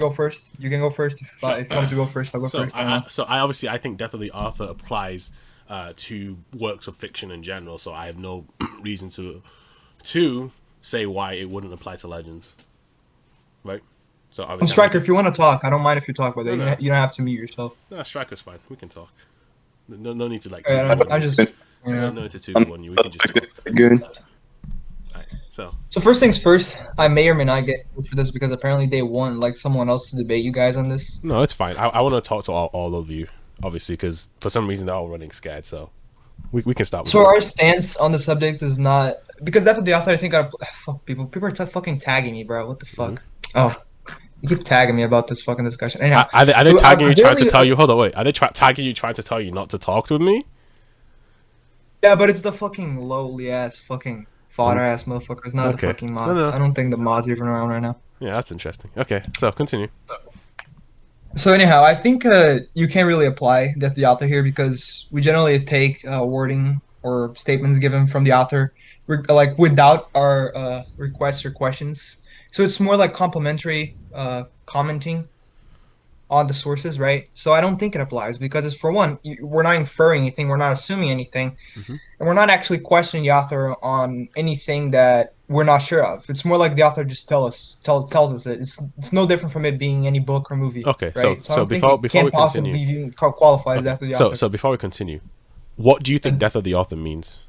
go first. You can go first. Sure. If you want me to go first, I'll go So first. I don't know. I think Death of the Author applies to works of fiction in general. So I have no reason to say why it wouldn't apply to Legends, right? So I'm obviously I'm Striker. making If you want to talk, I don't mind if you talk, but no you no don't have to mute yourself. no Striker's fine. We can talk. No need to like two v Alright, one I'm you. just, you No know. no need to two v I'm one you. We can just talk. goon. Alright, so So first things first, I may or may not get for this because apparently they want like someone else to debate you guys on this. no, it's fine. I want to talk to all of you, obviously, because for some reason they're all running scared. So we can start with So you. our stance on the subject is not because that's what the author I think fuck people. People are fucking tagging me, bro. What the Hmm. fuck? Oh, you keep tagging me about this fucking discussion. Anyhow, Are they so tagging you trying to really, tell you? Hold on, wait. Are they tagging you trying to tell you not to talk with me? yeah, but it's the fucking lowly ass fucking fodder Mm, ass motherfuckers, not the okay. fucking No, mods. no. I don't think the mods are even around right now. Yeah, that's interesting. Okay, so continue. So anyhow, I think you can't really apply that the author here because we generally take wording or statements given from the author like without our requests or questions. So it's more like complimentary commenting on the sources, right? So I don't think it applies because it's for one, we're not inferring anything, we're not assuming anything, Hmm. and we're not actually questioning the author on anything that we're not sure of. It's more like the author just tells us it. It's no different from it being any book or movie, Okay, right? So I so don't think it before we can continue, possibly even qualify as okay, after the author. so before we continue, what do you think And death of the author means?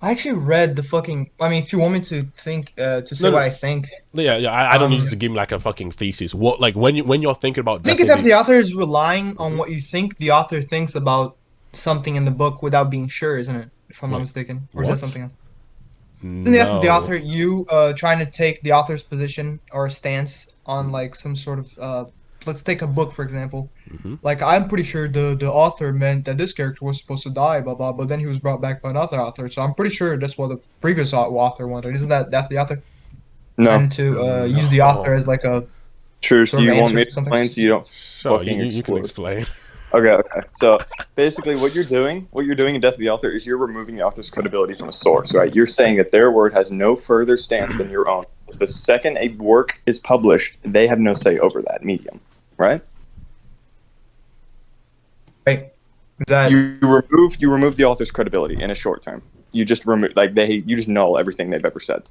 I actually read the fucking. I mean, if you want me to think to say No, what no, I think, yeah. I don't need you um, to give me like a fucking thesis. What like when you're thinking about I think death it's of if the. the author is relying on Mhm. what you think the author thinks about something in the book without being sure, isn't it? If I'm not Wait, mistaken, or is that what? something else? Isn't the the No. author you trying to take the author's position or stance on like some sort of let's take a book for example. Hmm. Like I'm pretty sure the author meant that this character was supposed to die, blah blah, but then he was brought back by another author. So I'm pretty sure that's what the previous author wanted. Isn't that the author No. trying to use the author No. as like a True. So sort of you want answer me to to something? explain so you don't Sure, fucking you can explode? explain. Okay, okay. So basically what you're doing in Death of the Author is you're removing the author's credibility from a source, right? You're saying that their word has no further stance than your own. Because the second a work is published, they have no say over that medium, right? Right? Is that You remove the author's credibility in a short term. You just remove you just null everything they've ever said.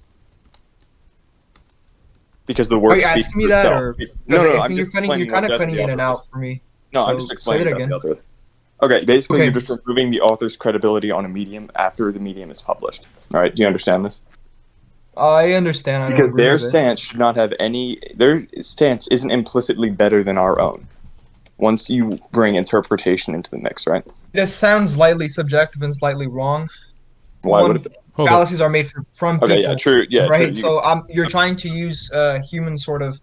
Because the are work you speaks asking me for that itself. or No, because no, no. I I'm think just you're explaining what kind of Death of cutting the in and Author out is. for me. No, I'm just So say that explaining Death of the again. Author. Okay, basically, you're Okay, just removing the author's credibility on a medium after the medium is published. All right, do you understand this? I understand. I don't Because agree their with it. stance should not have any. Their stance isn't implicitly better than our own. Once you bring interpretation into the mix, right? This sounds slightly subjective and slightly wrong. For Why would one, it be? Hold up. fallacies are made from Okay, yeah, people, true. Yeah, true. right? So you're trying to use human sort of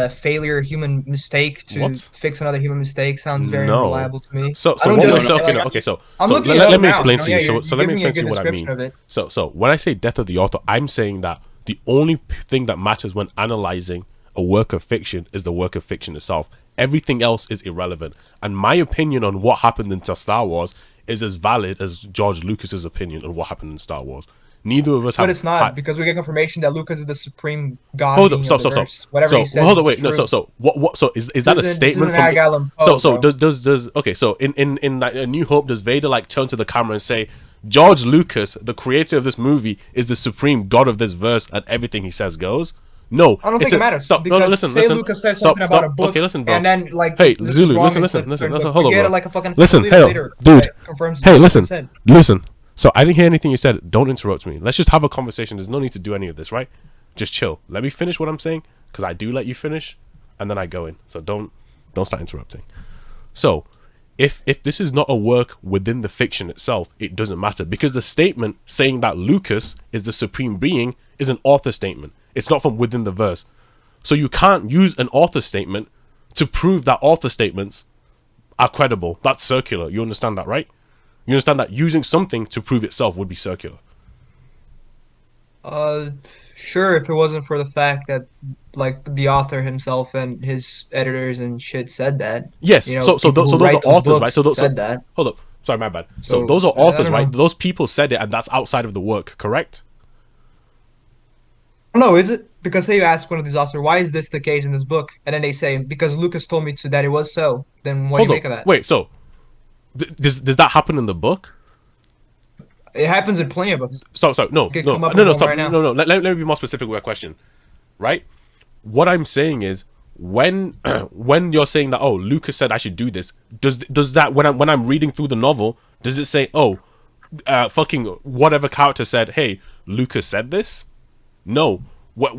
failure, human mistake to What? fix another human mistake. Sounds very No. unreliable to me. So I so don't what? No, We, no. judge. so okay, Like no, okay. I'm So looking it up let me now. explain to Yeah, you. you're, So you're let me giving me a explain to good you what I description mean. of it. So when I say death of the author, I'm saying that the only thing that matters when analyzing a work of fiction is the work of fiction itself. Everything else is irrelevant. And my opinion on what happened in Star Wars is as valid as George Lucas's opinion on what happened in Star Wars. Neither of us But have it's not had. because we get confirmation that Lucas is the supreme god Hold up, being of stop, the stop, stop. verse. Whatever he So says hold on, is wait, no, true. so what? So is that a This isn't statement from? Edgar Allan So Poe, bro. does okay? So in like A New Hope, does Vader like turn to the camera and say, George Lucas, the creator of this movie, is the supreme god of this verse, and everything he says goes? No, I don't it's think it a matters stop. No, no, because listen, say listen, Lucas says something stop, about a stop. book Okay, listen, bro. and then like Hey, this is Zulu, wrong listen, and listen, listen, listen. but Hold we on, get bro. like a fucking Listen, leader hey, later dude. that confirms Hey, what Lucas listen, said. listen. So I didn't hear anything you said. Don't interrupt me. Let's just have a conversation. There's no need to do any of this, right? Just chill. Let me finish what I'm saying, because I do let you finish, and then I go in. So don't start interrupting. So if this is not a work within the fiction itself, it doesn't matter, because the statement saying that Lucas is the supreme being is an author statement. It's not from within the verse. So you can't use an author statement to prove that author statements are credible. That's circular. You understand that, right? You understand that using something to prove itself would be circular. Uh, sure, if it wasn't for the fact that like the author himself and his editors and shit said that, Yes. you know, So people so who those are write those authors, right? books So said that. hold up. Sorry, my bad. So So those are I authors, don't right? know. Those people said it, and that's outside of the work, correct? No, is it? because say you ask one of these authors, why is this the case in this book? And then they say, because Lucas told me to that it was so. Then what do Hold you up. make of that? Wait. So does that happen in the book? It happens in plenty of books. So no, I could no, come up no, with no, one stop, right now. no, no. Let me be more specific with my question. Right? What I'm saying is when when you're saying that, oh, Lucas said I should do this, does that when I'm reading through the novel, does it say, oh, fucking whatever character said, hey, Lucas said this? No. What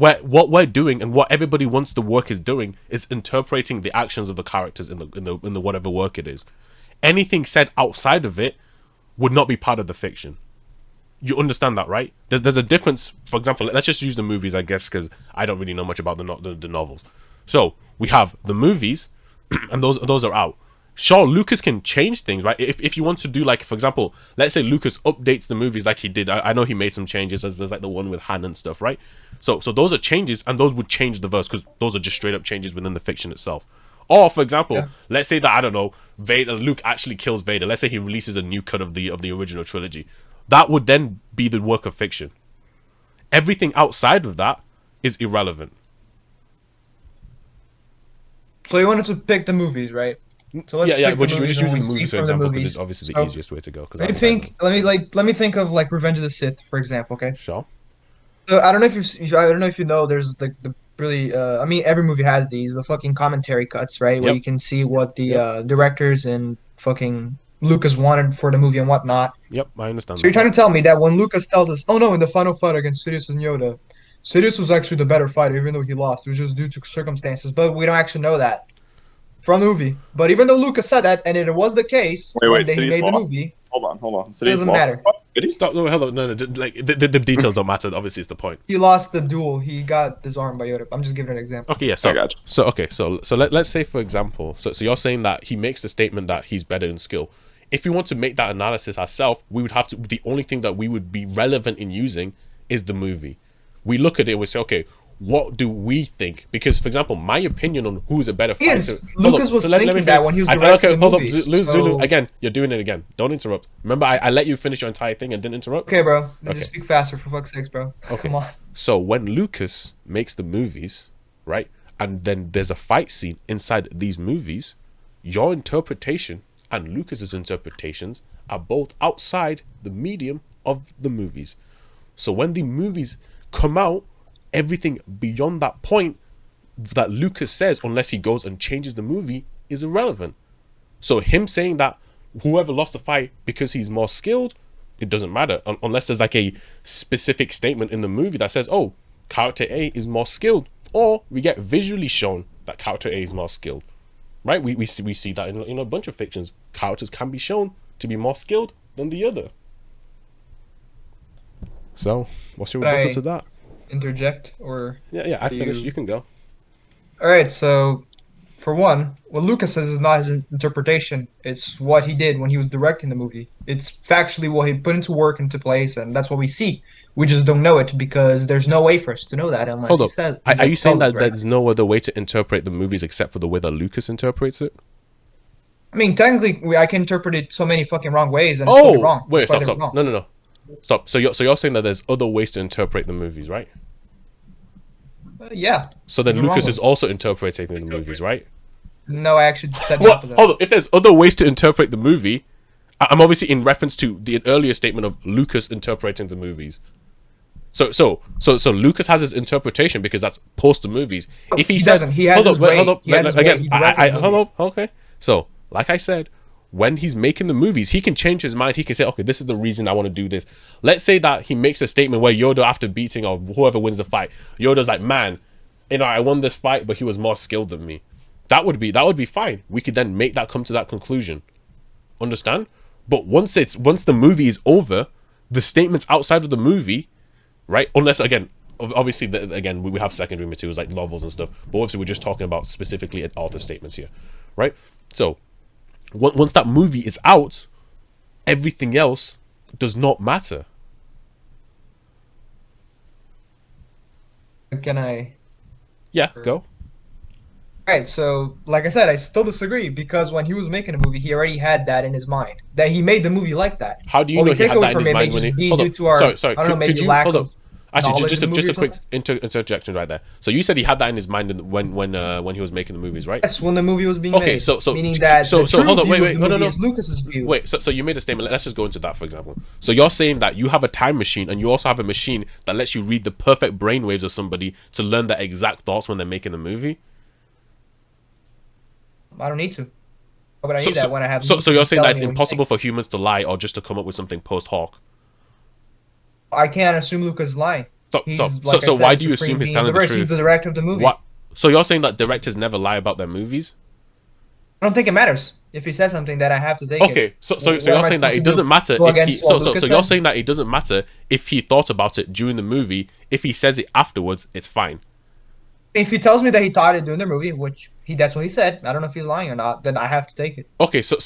we're doing and what everybody wants the work is doing is interpreting the actions of the characters in the whatever work it is. Anything said outside of it would not be part of the fiction. You understand that, right? There's a difference. For example, let's just use the movies, I guess, because I don't really know much about the novels. So we have the movies, and those are out. Sure, Lucas can change things, right? If you want to do, like, for example, let's say Lucas updates the movies like he did. I know he made some changes. There's like the one with Han and stuff, right? So those are changes, and those would change the verse because those are just straight up changes within the fiction itself. Or, for example, Yeah. let's say that, I don't know, Luke actually kills Vader. Let's say he releases a new cut of the original trilogy. That would then be the work of fiction. Everything outside of that is irrelevant. So you wanted to pick the movies, right? So let's Yeah. pick We're the just movies and using we the see movies for from the example because it's movies. obviously the So easiest way to go. Because let me think of like Revenge of the Sith, for example. Okay. Sure. So I don't know if I don't know if you know. There's the really. I mean, every movie has these the fucking commentary cuts, right? Where Yep. you can see what the Yes. directors and fucking Lucas wanted for the movie and whatnot. Yep. I understand So you're that. trying to tell me that when Lucas tells us, "Oh no, in the final fight against Sidious and Yoda, Sidious was actually the better fighter, even though he lost. It was just due to circumstances." But we don't actually know that from the movie. But even though Lucas said that, and it was the case when Wait. he City's made the lost. movie, Hold on. it City's doesn't lost. matter. What? Did he? Stop. No, hello. No. Like the details don't matter. Obviously, it's the point. He lost the duel. He got disarmed by Yoda. I'm just giving an example. Okay. Yeah. I got you. So let's say, for example, so you're saying that he makes the statement that he's better in skill. If we want to make that analysis ourselves, we would have to. The only thing that we would be relevant in using is the movie. We look at it and we say, okay, what do we think? Because, for example, my opinion on who's a better fighter. Yes, Lucas was thinking that when he was directing the hold up, movies, Zulu. so- Again, you're doing it again. Don't interrupt. Remember, I let you finish your entire thing and didn't interrupt. Okay, bro. Then Okay. just speak faster, for fuck's sakes, bro. Okay. Come on. So when Lucas makes the movies, right, and then there's a fight scene inside these movies, your interpretation and Lucas's interpretations are both outside the medium of the movies. So when the movies come out, everything beyond that point that Lucas says, unless he goes and changes the movie, is irrelevant. So him saying that whoever lost the fight because he's more skilled, it doesn't matter unless there's like a specific statement in the movie that says, oh, character A is more skilled, or we get visually shown that character A is more skilled, right? We see that in a bunch of fictions. Characters can be shown to be more skilled than the other. So what's your rebuttal to that? Interject or Yeah, I do finished. you- You can go. all right. So, for one, what Lucas says is not his interpretation. It's what he did when he was directing the movie. It's factually what he put into work into place, and that's what we see. We just don't know it because there's no way for us to know that unless Hold he up. says. Are you saying tells us, that right? there's no other way to interpret the movies except for the way that Lucas interprets it? I mean, technically, I can interpret it so many fucking wrong ways and it's still be wrong. Wait, That's why stop. they're wrong. No. Stop. So you're saying that there's other ways to interpret the movies, right? Yeah. So then They're wrong Lucas is ones. also interpreting the movies, right? No, I actually said the Well, opposite. hold on. If there's other ways to interpret the movie, I'm obviously in reference to the earlier statement of Lucas interpreting the movies. So Lucas has his interpretation because that's post the movies. If He says, doesn't. He has his way. He has his way. again, He directed the hold movie. up, okay. So, like I said, when he's making the movies, he can change his mind. He can say, okay, this is the reason I want to do this. Let's say that he makes a statement where Yoda, after beating or whoever wins the fight, Yoda's like, man, I won this fight, but he was more skilled than me. That would be fine. We could then make that come to that conclusion. Understand? But once the movie is over, the statements outside of the movie, right? Unless again, obviously, again we have secondary materials like novels and stuff. But obviously, we're just talking about specifically author statements here, right? So once that movie is out, everything else does not matter. Can I? Yeah, go. Right, so like I said, I still disagree because when he was making a movie, he already had that in his mind. That he made the movie like that. How do you What know we he take had away that in from his it may mind when just he? be Hold due up. to our, Sorry. I don't know, maybe lack hold up? of. Actually, knowledge of the just movie a or quick something? interjection right there. So you said he had that in his mind when he was making the movies, right? Yes, when the movie was being Okay, made, so meaning that the so true hold on, view of wait, the no, movie no, is Lucas's view. wait. So you made a statement. Let's just go into that, for example. So you're saying that you have a time machine and you also have a machine that lets you read the perfect brainwaves of somebody to learn their exact thoughts when they're making the movie. I don't need to. But I So need that when I have so Lucas you're just saying that telling it's me what he impossible thinks. for humans to lie or just to come up with something post hoc. I can't assume Lucas is lying. Stop. He's, So like I why said, do you assume supreme he's being of telling the the verse. He's the truth? director of the movie. What? So you're saying that directors never lie about their movies? I don't think it matters. If he says something, then I have to take it. Okay, so What you're am I saying that supposed to it do? doesn't matter Go if he against what so Lucas you're said? saying that it doesn't matter if he thought about it during the movie. If he says it afterwards, it's fine. If he tells me that he thought it during the movie, which that's what he said. I don't know if he's lying or not. Then I have to take it. Okay, so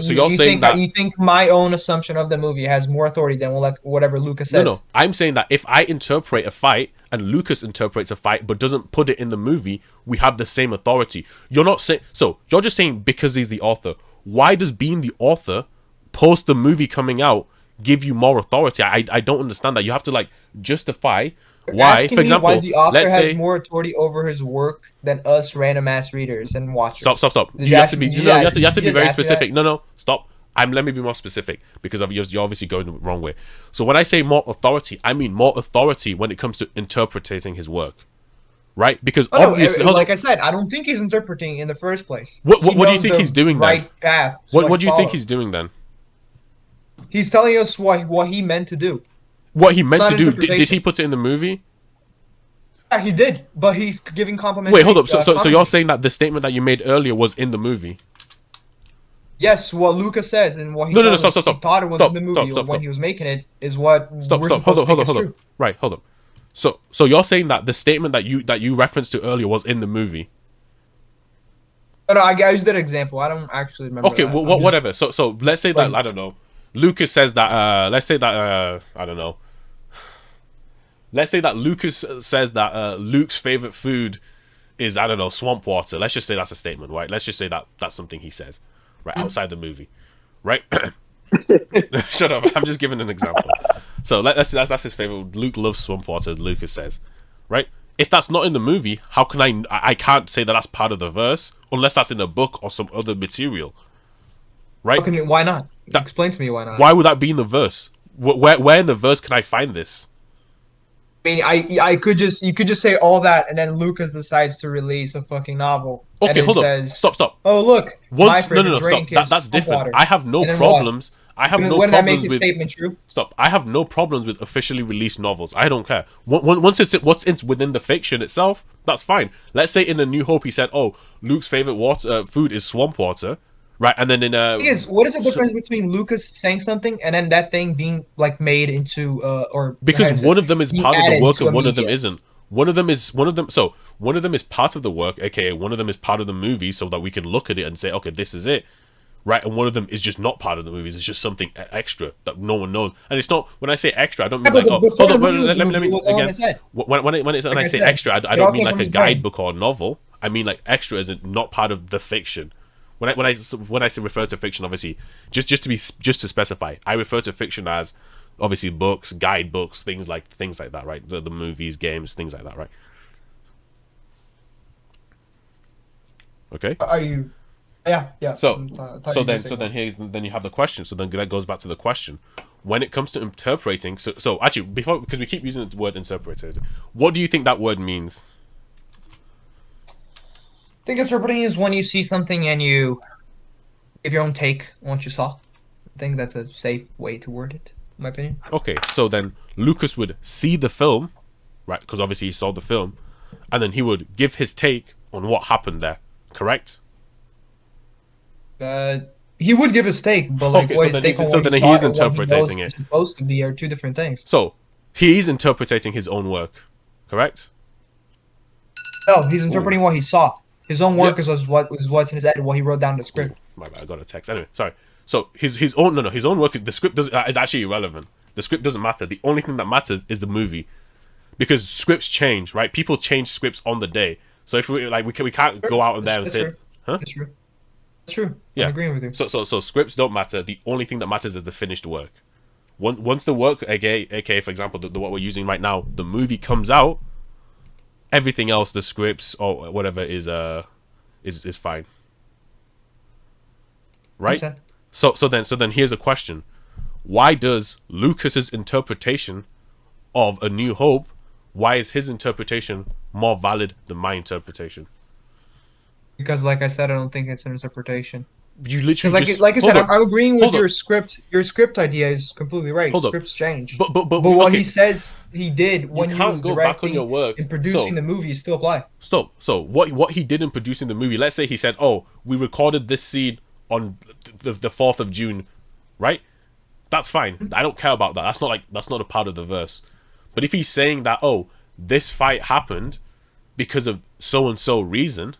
you're You saying think that you think my own assumption of the movie has more authority than whatever Lucas no, says? I'm saying that if I interpret a fight and Lucas interprets a fight but doesn't put it in the movie, we have the same authority. You're not saying so. You're just saying because he's the author. Why does being the author post the movie coming out give you more authority? I don't understand that. You have to like justify why. Asking For me why example, the author let's has say more authority over his work than us random ass readers and watchers. stop. Did you You have ask to me? be Did you, no, ask, you have did to you be just very ask me that? specific. No, stop. Let me be more specific because you're obviously going the wrong way. So when I say more authority, I mean more authority when it comes to interpreting his work, right? Because Oh no, obviously, hold like on. I said, I don't think he's interpreting in the first place. What, He what what do you knows think he's the doing then? right path to What like do you think follow. he's doing then? He's telling us what he meant to do. What he It's meant not to do? Did he interpretation. put it in the movie? Yeah, he did, but he's giving Wait, hold complimentary up. So you're commentary. saying that the statement that you made earlier was in the movie? Yes, what Lucas says and what he No. tells Stop. us Stop. he Stop. thought it was in Stop. the Stop. movie or Stop. when Stop. he was making it is what Stop. we're Stop. Hold supposed up. to take as Hold up. true. Right. Hold up. So you're saying that the statement that you referenced to earlier was in the movie? But no, I used that example. I don't actually remember Okay, that. well, I'm just whatever. So let's say like that I don't know. Lucas says that. Let's say that I don't know. Let's say that Lucas says that Luke's favorite food is I don't know swamp water. Let's just say that's a statement, right? Let's just say that that's something he says, right outside the movie, right? Shut up. I'm just giving an example. So that's his favorite. Luke loves swamp water. Lucas says, right? If that's not in the movie, how can I can't say that that's part of the verse unless that's in a book or some other material, right? why not? That Explain to me why not. why would that be in the verse? Where in the verse can I find this? I mean, I could just you could just say all that, and then Lucas decides to release a fucking novel, and Okay, it hold up. says, Stop. "Oh look, my Once favorite no, stop. drink is That's swamp different. water." I have no And then what? problems. I have no Wouldn't that make problems his with statement true? stop. I have no problems with officially released novels. I don't care. Once it's what's in within the fiction itself, that's fine. Let's say in A New Hope he said, "Oh, Luke's favorite water food is swamp water," right? And then in Thing is, what is the so, difference between Lucas saying something and then that thing being like made into or because how is one this of them is being part of the added work to a and one of them media? isn't. One of them is so one of them is part of the work, aka one of them is part of the movie, so that we can look at it and say, okay, this is it, right? And one of them is just not part of the movies. It's just something extra that no one knows. And it's not when I say extra, I don't Yeah, mean but like oh, before hold the on, movie was the let movie, me was all I again. said. When Like I I say said, extra, I it don't all mean came like from a his brain. guidebook or a novel. I mean like extra as in not part of the fiction. When I say refer to fiction, obviously, just to specify, I refer to fiction as obviously books, guidebooks, things like that, right? The movies, games, things like that, right? Okay. Are you? Yeah, yeah. So I thought you were gonna say more. then you have the question. So then that goes back to the question. When it comes to interpreting, so actually before because we keep using the word interpreted, what do you think that word means? I think interpreting is when you see something and you give your own take on what you saw. I think that's a safe way to word it, in my opinion. Okay, so then Lucas would see the film, right? Because obviously he saw the film, and then he would give his take on what happened there. Correct? Uh, he would give his take, but like Okay, what so his then take on so what he then saw he's or what he knows interpreting is it. supposed to be are two different things. So he's interpreting his own work. Correct? No, he's Ooh. interpreting what he saw. His own Yeah. work is what's in his head, what he wrote down in the Ooh, script. my bad, I got a text. Anyway, sorry. So his own his own work the script is actually irrelevant. The script doesn't matter. The only thing that matters is the movie, because scripts change, right? People change scripts on the day. So if we can't go out there and That's say, true. huh? That's true. That's true. Yeah. I'm agreeing with you. So scripts don't matter. The only thing that matters is the finished work. Once the work, aka for example, the what we're using right now, the movie comes out, everything else, the scripts or whatever is fine, right? Makes So then here's a question: why does Lucas's interpretation of A New Hope, why is his interpretation more valid than my interpretation? Because, like I said, I don't think it's an interpretation. You Because, literally just like I said, hold up, I'm agreeing with hold up, your script. Your script idea is completely right. hold up. Scripts change, But but what okay, he says he did you when he can't was go back on your directing work. and producing So the movie still apply. stop. So what he did in producing the movie? Let's say he said, "Oh, we recorded this scene on the 4th of June," right? That's fine. I don't care about that. That's not a part of the verse. But if he's saying that, oh, this fight happened because of so and so reason.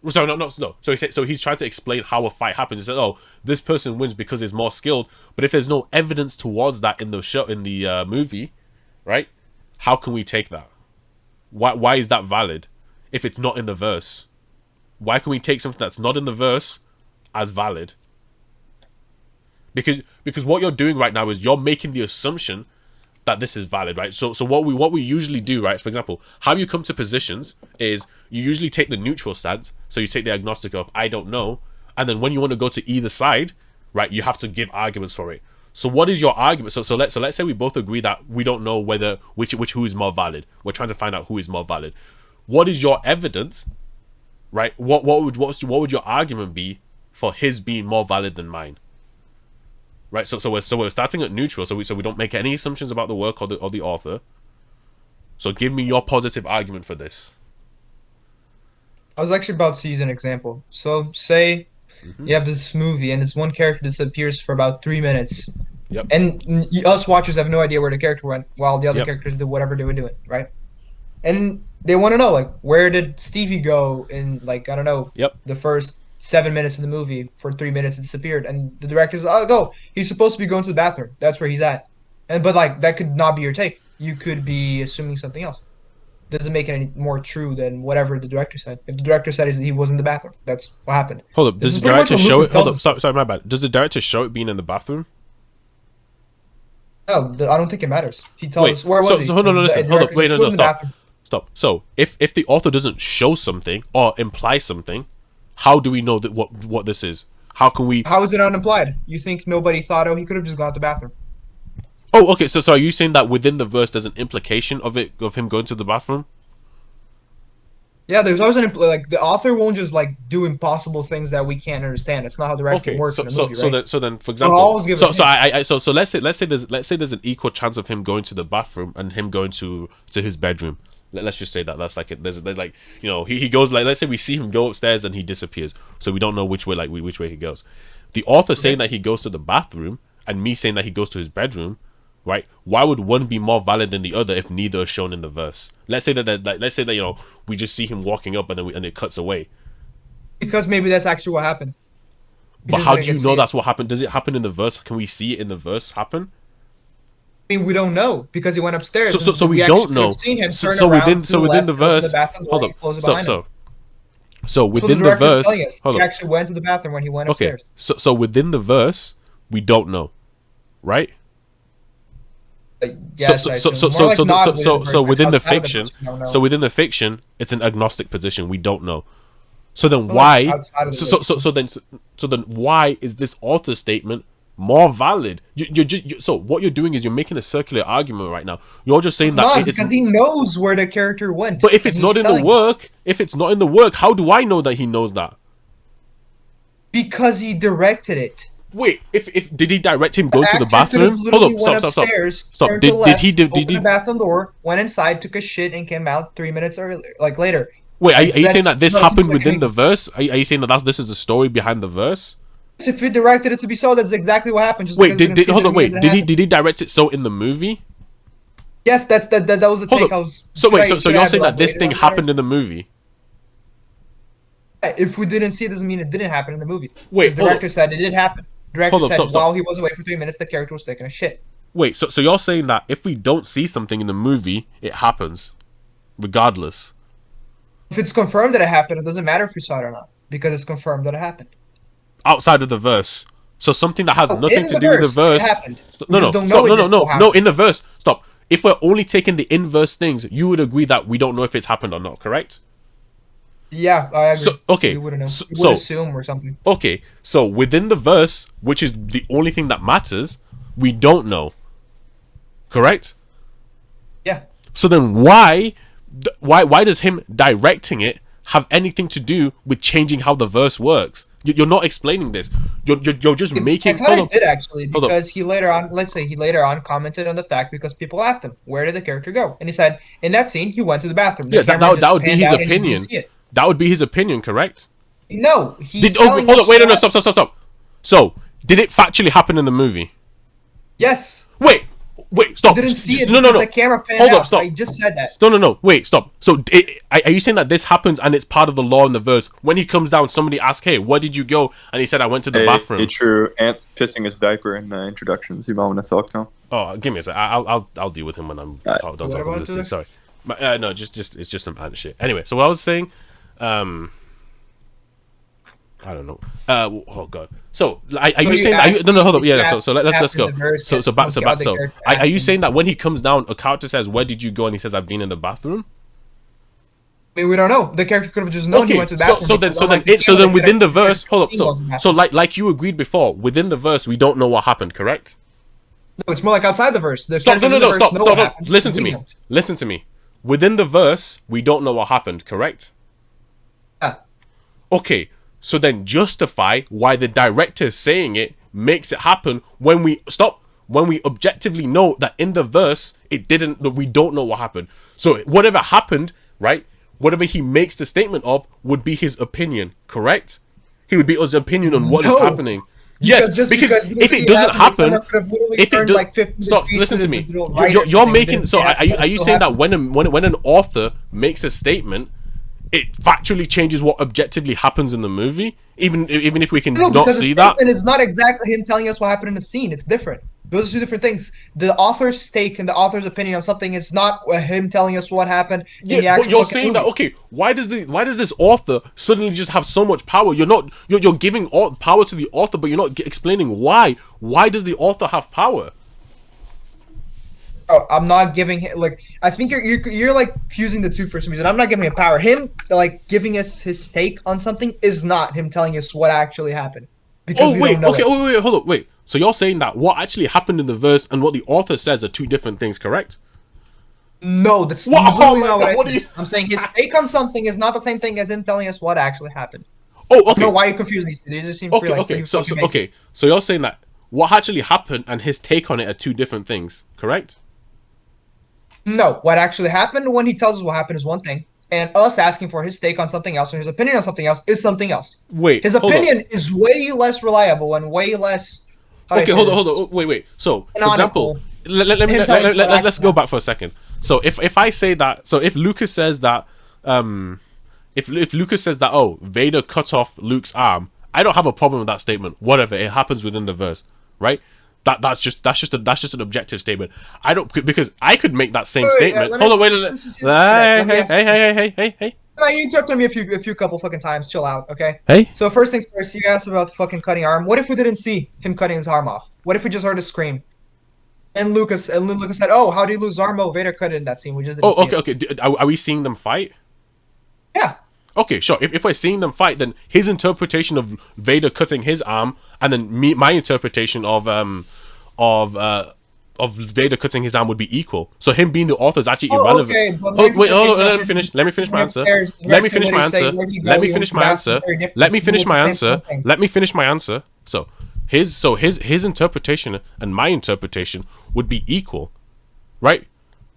So no. So he's trying to explain how a fight happens. He said, "Oh, this person wins because he's more skilled." But if there's no evidence towards that in the show, in the movie, right? How can we take that? Why is that valid if it's not in the verse? Why can we take something that's not in the verse as valid? Because what you're doing right now is you're making the assumption that this is valid, right? So what we usually do, right? For example, how you come to positions is you usually take the neutral stance. So you take the agnostic of I don't know, and then when you want to go to either side, right, you have to give arguments for it. So what is your argument? So let's say we both agree that we don't know whether who is more valid. We're trying to find out who is more valid. What is your evidence, right? What would your argument be for his being more valid than mine? Right, so we're starting at neutral, so we don't make any assumptions about the work or the author. So give me your positive argument for this. I was actually about to use an example. So say Mm-hmm. you have this movie and this one character disappears for about 3 minutes, Yep. and us watchers have no idea where the character went, while the other Yep. characters did whatever they were doing, right? And they want to know, like, where did Stevie go in, like, I don't know, Yep. the first 7 minutes of the movie? For 3 minutes, it disappeared, and the director's, oh, go. He's supposed to be going to the bathroom. That's where he's at. But like, that could not be your take. You could be assuming something else. Doesn't make it any more true than whatever the director said. If the director said he was in the bathroom, that's what happened. Hold up. This Does is the pretty much director what show Lucas it? Hold tells up. us. Sorry, my bad. Does the director show it being in the bathroom? No, I don't think it matters. He tells Wait. us where was So he. hold on. The Listen. Hold up. director Wait. says No. he was in the Stop. bathroom. Stop. So if the author doesn't show something or imply something, how do we know that what this is? How can we? How is it unimplied? You think nobody thought, oh, he could have just gone to the bathroom? Oh, okay. So are you saying that within the verse there's an implication of him going to the bathroom? Yeah, there's always like the author won't just like do impossible things that we can't understand. It's not how directing Okay, works so in a so movie, so right? then for They'll example, always give so us so hints. so let's say there's an equal chance of him going to the bathroom and him going to his bedroom. Let's just say that that's like there's like, you know, he goes, like, let's say we see him go upstairs and he disappears, so we don't know which way which way he goes. The author saying that he goes to the bathroom and me saying that he goes to his bedroom, right? Why would one be more valid than the other if neither is shown in the verse? Let's say that you know, we just see him walking up and then and it cuts away. Because maybe that's actually what happened. We But just how didn't do you get to know see it. that's what happened? Does it happen in the verse? Can we see it in the verse happen? I mean, we don't know because he went upstairs. So And we we actually don't could have know. seen him So, turn so within around to the within the left, open the verse, bathroom door, hold and up. close it So behind him. so So the within the director is verse, telling us hold he up. actually went to the bathroom when he went Okay. upstairs. So within the verse, we don't know, right? Yes, I assume. More like not within the verse, So like within the outside of fiction, verse, we don't know. so within the fiction, it's an agnostic position. We don't know. So then But, like, why? outside of the So then why is this author statement more valid? So what you're doing is you're making a circular argument right now. You're just saying that not it's because he knows where the character went. But if and it's he's not in the telling us. work, how do I know that he knows that? Because he directed it. Wait, if did he direct him The going to the actor could have bathroom? Hold literally up, went stop. upstairs, Stop. turned to the Did left, he do? opened the bathroom door, went inside, took a shit, and came out 3 minutes earlier, like later. Wait, are you That's- saying that this no, it happened seems like within the verse? Are you saying that this is the story behind the verse? If you directed it to be so, that's exactly what happened. Just Wait, because you didn't see hold it on, doesn't mean wait. it didn't happen. Did he direct it so in the movie? Yes, that was the Hold take. up. I was. So wait, so should I you're have saying that this elaborated thing on happened in the movie? there? If we didn't see it, doesn't mean it didn't happen in the movie. Wait, Because the hold director said it did happen. The director Hold up, said stop. while he was away for 3 minutes, the character was taking a shit. Wait, so you're saying that if we don't see something in the movie, it happens, regardless. If it's confirmed that it happened, it doesn't matter if we saw it or not because it's confirmed that it happened. Outside of the verse. So something that has Oh, nothing in to the do with the verse, it verse. happened. We No, just no, don't stop. know it No, no, didn't no, no. happen. In the verse, stop. If we're only taking the inverse things, you would agree that we don't know if it's happened or not, correct? Yeah, I So agree. We okay, wouldn't know. so, We would so assume or something. okay, so within the verse, which is the only thing that matters, we don't know, correct? Yeah. So then why does him directing it have anything to do with changing how the verse works? You're not explaining this. You're just I making. thought Hold it on, did actually, hold on. because he later on, let's say he later on commented on the fact because people asked him, where did the character go? And he said, in that scene, he went to the bathroom. The Yeah, camera that just would be panned his out and he didn't opinion. see it. That would be his opinion, correct? No, he's Did oh telling hold on, us wait, no, what. stop. So did it factually happen in the movie? Yes, Wait, you stop. didn't see it No, because no. the camera panned Hold out. up, stop. I just said that. No. Wait, stop. So, are you saying that this happens and it's part of the law in the verse? When he comes down, somebody asks, "Hey, where did you go?" And he said, "I went to the bathroom." A true Ant's pissing his diaper in the introductions. You might want to talk to him. Oh, give me a sec. I'll deal with him when I'm done What talking about this thing. this? Sorry, no, just it's just some ant shit. Anyway, so what I was saying, I don't know. Oh god. So, are So you you saying that? asked No, hold me up. if Yeah. you So asked let's after go. the verse So gets back. the other So character are you asked saying him. that when he comes down, a character says, "Where did you go?" and he says, "I've been in the bathroom." I mean, we don't know. The character could have just known he Okay, went to the bathroom. so because unlike the so camera, then they could within the actually verse, hold up, see what was so happening. like you agreed before, within the verse we don't know what happened, correct? No, it's more like outside the verse. The Stop, characters in the verse know what stop. happened. Listen to We me, don't. listen to me. Within the verse, we don't know what happened, correct? Yeah. Okay, so then justify why the director saying it makes it happen when we objectively know that in the verse it didn't. We don't know what happened. So whatever happened, right? Whatever he makes the statement of would be his opinion, correct? He would be his opinion on what is No. happening. Yes, Just because he didn't if see it doesn't happen, the camera happen, could have literally if it turned does, like 50 stop. degrees Listen to the me. right or You're something. We making. didn't So see that, but are it you still saying that happened. when an author makes a statement, it factually changes what objectively happens in the movie, even if we can No, not because the see that? statement is not exactly him telling us what happened in the scene. It's different. Those are two different things. The author's take and the author's opinion on something is not him telling us what happened in Yeah, the but actual you're fucking saying that movie. okay. Why does this author suddenly just have so much power? You're giving power to the author, but you're not explaining why. Why does the author have power? Oh, I'm not giving him like I think you're like fusing the two for some reason. I'm not giving him power. Him like giving us his take on something is not him telling us what actually happened because Oh we wait, don't know okay, it. wait, hold up, wait. So you're saying that what actually happened in the verse and what the author says are two different things, correct? No, that's What? Oh literally my not what God, I what are said. you? I'm saying his take on something is not the same thing as him telling us what actually happened. Oh, I don't know okay, why you confuse these two. They just seem pretty, okay. pretty So fucking basic. okay, so you're saying that what actually happened and his take on it are two different things, correct? No, what actually happened when he tells us what happened is one thing, and us asking for his take on something else or his opinion on something else is something else. Wait, His hold up. opinion is way less reliable and way less. How do I Okay, say hold on, this? Wait. So, for Canonical. example, let me Him telling us what let's actually go happened. back for a second. So, if I say that, so if Lucas says that, if Lucas says that, oh, Vader cut off Luke's arm, I don't have a problem with that statement. Whatever, it happens within the verse, right? That's just an objective statement. I don't because I could make that same Wait, statement. let me- Hold on, wait. this- let me ask you- Hey. No, you interrupted me a few couple fucking times. Chill out, okay? Hey. So first things first, you asked about the fucking cutting arm. What if we didn't see him cutting his arm off? What if we just heard a scream? And Lucas said, "Oh, how do you lose his arm? Oh, Vader cut it in that scene. We just didn't Oh, see it." okay. Are we seeing them fight? Yeah. Okay, sure. If we're seeing them fight, then his interpretation of Vader cutting his arm, and then my interpretation of Vader cutting his arm would be equal. So him being the author is actually Oh, irrelevant. okay, but Hold, wait, hold on, interpretation let of me his- finish. Let me finish my answer. upstairs, Let me finish my literally say, answer. "Where do you go? Let me You finish went to my the bathroom." answer. Very different. Let me It's finish the my same answer. thing. Let me finish my answer. So his interpretation and my interpretation would be equal, right?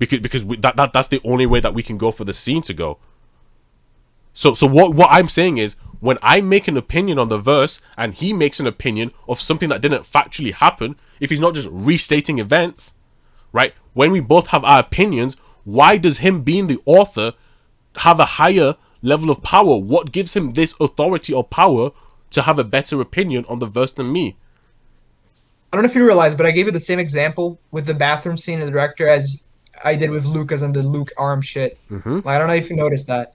Because that's the only way that we can go for the scene to go. So what I'm saying is when I make an opinion on the verse and he makes an opinion of something that didn't factually happen, if he's not just restating events, right? When we both have our opinions, why does him being the author have a higher level of power? What gives him this authority or power to have a better opinion on the verse than me? I don't know if you realize, but I gave you the same example with the bathroom scene in the director as I did with Lucas and the Luke arm shit. Mm-hmm. I don't know if you noticed that.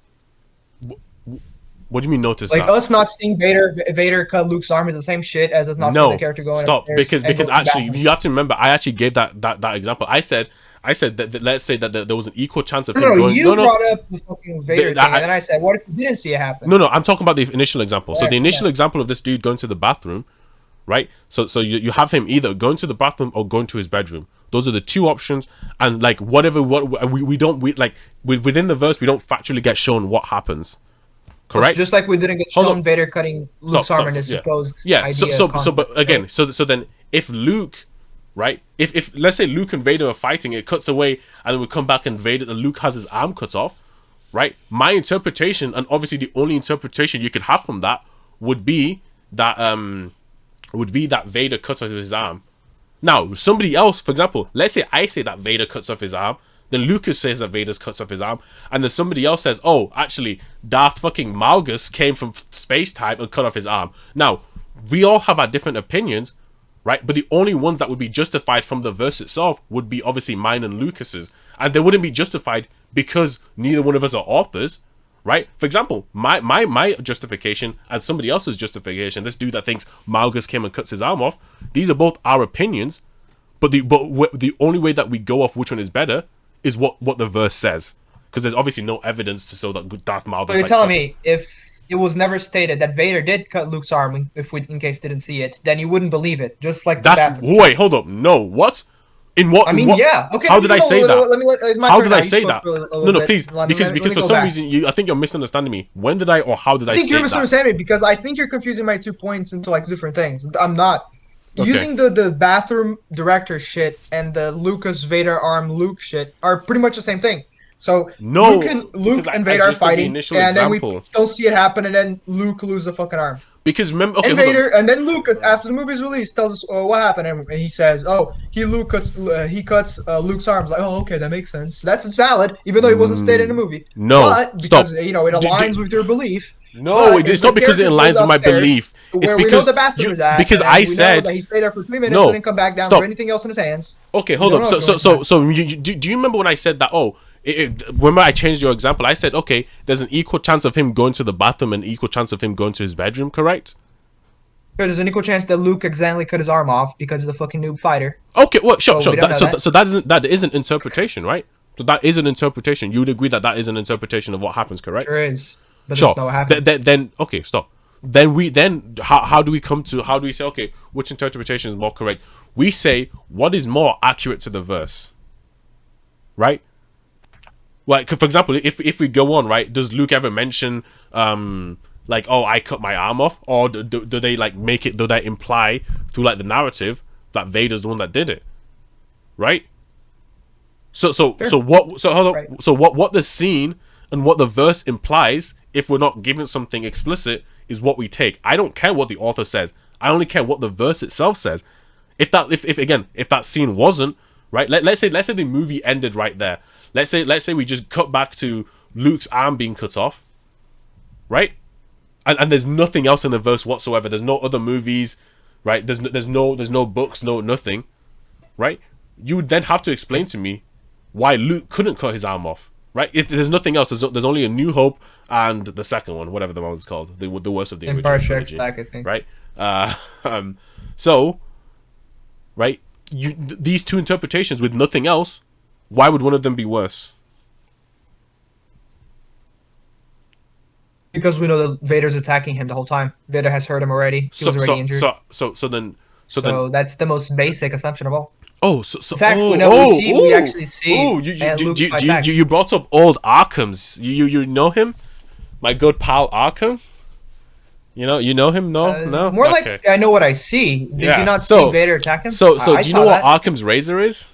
What do you mean notice Like that? us not seeing Vader cut Luke's arm is the same shit as us not seeing the No, character going stop. upstairs and Because going to the actually, bathroom. you have to remember. I actually gave that example. I said that let's say that there was an equal chance of No, him no, going. No, you no. brought up the fucking Vader thing, and then I said, "What if you didn't see it happen?" No, no, I'm talking about the initial example. So Yeah, the come initial on. example of this dude going to the bathroom, right? So you have him either going to the bathroom or going to his bedroom. Those are the two options, and like we don't like within the verse we don't factually get shown what happens. It's Correct? just like we didn't get Hold shown up. Vader cutting Luke's Stop, arm stop, in stop. his Yeah, supposed yeah. idea But concept. again, Right? so then if Luke, right? If let's say Luke and Vader are fighting, it cuts away, and then we come back and Vader and Luke has his arm cut off, right? My interpretation, and obviously the only interpretation you could have from that would be that Vader cuts off his arm. Now, somebody else, for example, let's say I say that Vader cuts off his arm, then Lucas says that Vader cuts off his arm, and then somebody else says, oh, actually, Darth fucking Malgus came from space-time and cut off his arm. Now, we all have our different opinions, right? But the only ones that would be justified from the verse itself would be obviously mine and Lucas's. And they wouldn't be justified because neither one of us are authors, right? For example, my justification and somebody else's justification, this dude that thinks Malgus came and cuts his arm off, these are both our opinions, but the only way that we go off which one is better is what the verse says, because there's obviously no evidence to show that Darth Malgus. So you're telling me if it was never stated that Vader did cut Luke's arm, if we in case didn't see it, then you wouldn't believe it, just like the That's bathroom. wait, hold up, no, what? In what? I in mean, what, yeah. Okay. How did I say that? It's my How turn did now. I You say spoke that? for a little No, bit. please, because me for go some back. reason I think you're misunderstanding me. When did I or how did I I think state you're that? misunderstanding me because I think you're confusing my 2 points into like different things. I'm not. Okay. Using the bathroom director shit and the Lucas Vader arm Luke shit are pretty much the same thing. So No, Luke because and I Vader are just did the fighting, initial and then we example. don't see it happen, and then Luke loses the fucking arm. Because remember, okay, And hold on. Vader, and then Lucas, after the movie's released, tells us what happened, and he says, "Oh, he cuts Luke's arms." Like, oh, okay, that makes sense. It's valid, even though it wasn't stated in the movie. No, but because stop. it aligns with your belief. No, But it's if not the because it character aligns goes with my upstairs, belief. It's where we know because the bathroom is at, because and I we know said that he stayed there for 3 minutes, no. didn't come back down Stop. for anything else in his hands. Okay, hold We up. don't know So do you remember when I said that? Oh, remember I changed your example. I said, okay, there's an equal chance of him going to the bathroom and an equal chance of him going to his bedroom. Correct? There's an equal chance that Luke accidentally cut his arm off because he's a fucking noob fighter. Okay, well, sure. we don't know that. So that is an interpretation, right? So that is an interpretation. You would agree that is an interpretation of what happens, correct? Sure is. But Sure. that's not what happened. Then okay, stop. Then how do we say, okay, which interpretation is more correct? We say what is more accurate to the verse, right? Like, for example, if we go on, right, does Luke ever mention like, oh, I cut my arm off, or do they like make it? Do they imply through like the narrative that Vader's the one that did it, right? So hold on. Right. So what the scene and what the verse implies, if we're not given something explicit, is what we take. I don't care what the author says. I only care what the verse itself says. If that scene wasn't right, let's say the movie ended right there. Let's say we just cut back to Luke's arm being cut off, right? And there's nothing else in the verse whatsoever. There's no other movies, right? There's no books, no nothing, right? You would then have to explain to me why Luke couldn't cut his arm off, right? There's nothing else. There's only A New Hope and the second one, whatever the one was called, the worst of the original Empire Strikes trilogy, Back, I think. right? So, right, these two interpretations with nothing else, why would one of them be worse? Because we know that Vader's attacking him the whole time. Vader has hurt him already. He was already injured. So then That's the most basic assumption of all. Oh, In fact, we actually see Luke fight back. You brought up old Arkham's. You know him, my good pal Arkham. You know him? No. More Okay. like I know what I see. Did you not see Vader attack him? So I do you saw know what that. Arkham's razor is?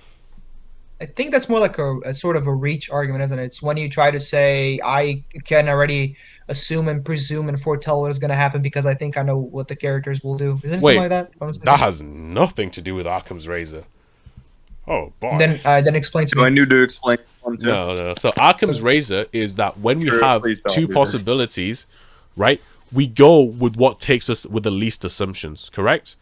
I think that's more like a sort of a reach argument, isn't it? It's when you try to say I can already assume and presume and foretell what is going to happen because I think I know what the characters will do. Isn't it Wait, something like that? that has nothing to do with Arkham's razor. Oh boy. Then explain to Do I me. need to explain one too? No. So Arkham's razor is that when we Sure, have please don't two do this. possibilities, right? We go with what takes us with the least assumptions, correct?